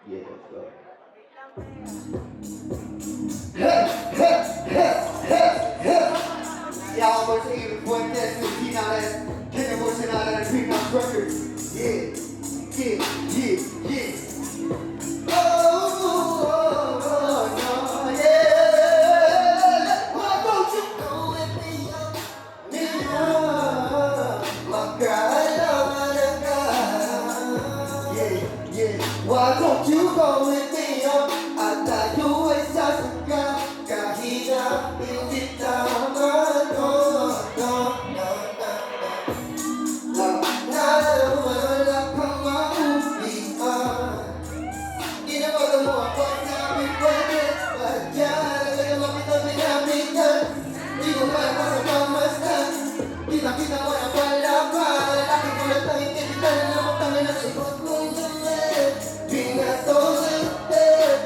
Yeah, let's go. Hey, hey, hey, hey, hey. Y'all voice even Fuentes, Finales, Kenya Bolsonaro, and Peanuts Records. Yeah, yeah, yeah, yeah. Oh, oh, oh, no, yeah. Why don't you go with me? Me, my girl, yeah, yeah. Why don't you go with me? At tayo ay sasaka kahit na hindi tama. Wala kang maulian. Ginawa mo ako sabi pwede. Badyan, nagagawin na binabigyan. Di ko kaya masapamastan. Kita-kita mo na palaban. Lalaki ko na tangin kita na naman kami na sigot kong damit. Pinatosin,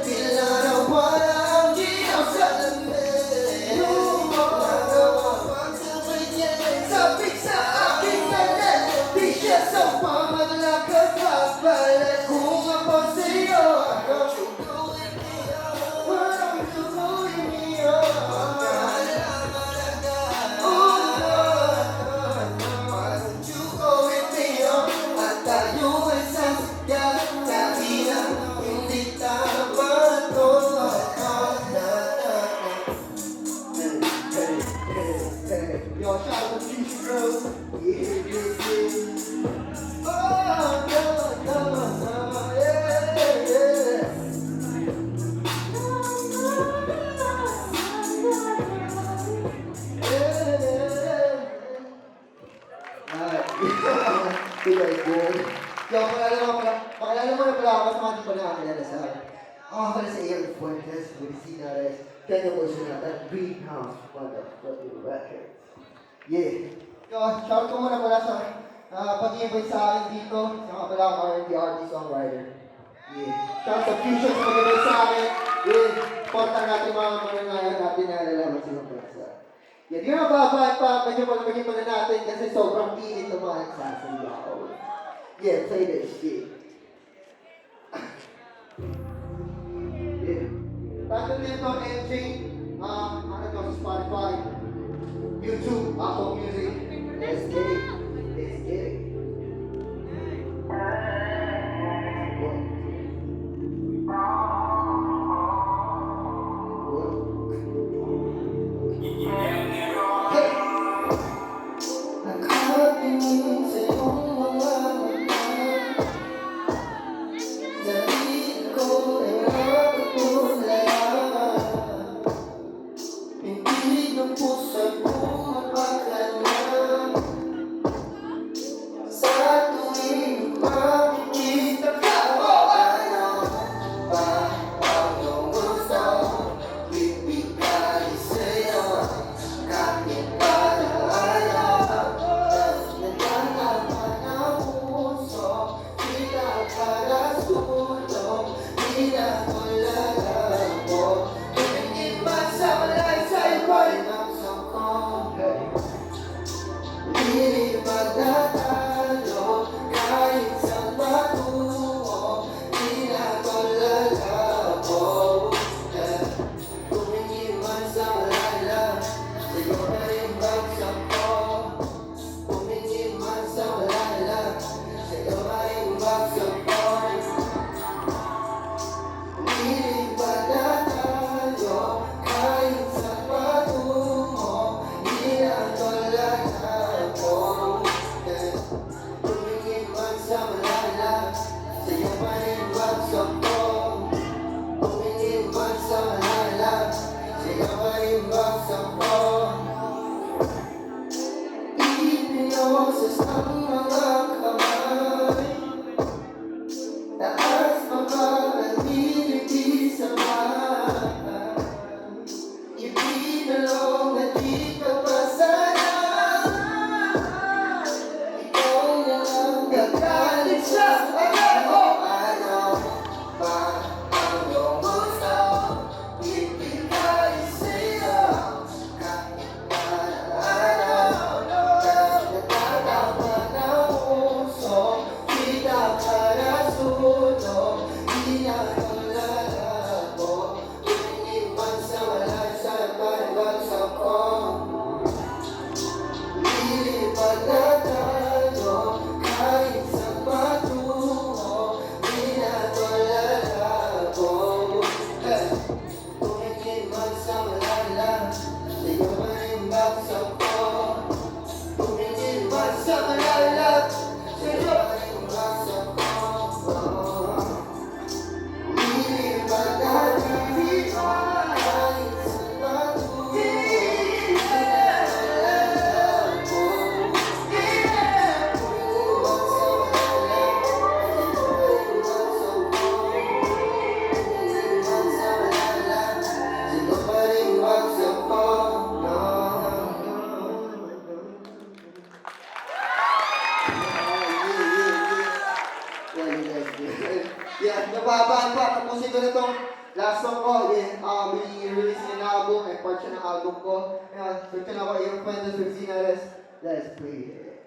bila na walang ginaw sa lamin. Nagawa pagsabay niya. Sabi sa aking galit. Di siya sa pamaglakas. Papalit kung ako sa'yo. Walang tuloy niyo. Yo, shout out to Future Girls. Yeah, yeah, yeah. Oh, no, no, no, yeah, yeah. Alright. Good. Yo, pakilala mo na pala ako sa mga di pa nakakilala sa akin. Ako pala sa Ian Fuentes, Medicinares, Kenya Bolsonaro, Greenhouse, motherfucking records. Yeah. Yo, shout ko muna pala sa pag-invite sa akin dito. Sa pala akong R&B artist, songwriter. Yeah. Shout sa Future sa pag-invite sa akin. Yeah. Portan natin mga mananayan natin na nalalaman silang bansa. Yeah, di na bagyan pa na natin kasi sobrang init ng mga nagsasayaw. Yeah, play this shit. Yeah. Tatlo nito, MJ, ano to, Spotify, YouTube, Apple Music. Let's get it. Let's get it. Yeah, nababaan pa. Tapusin ko na itong last song ko. Yeah, we released an album and part siya ng album ko. Yeah, so can our friends with Zina, let's play it.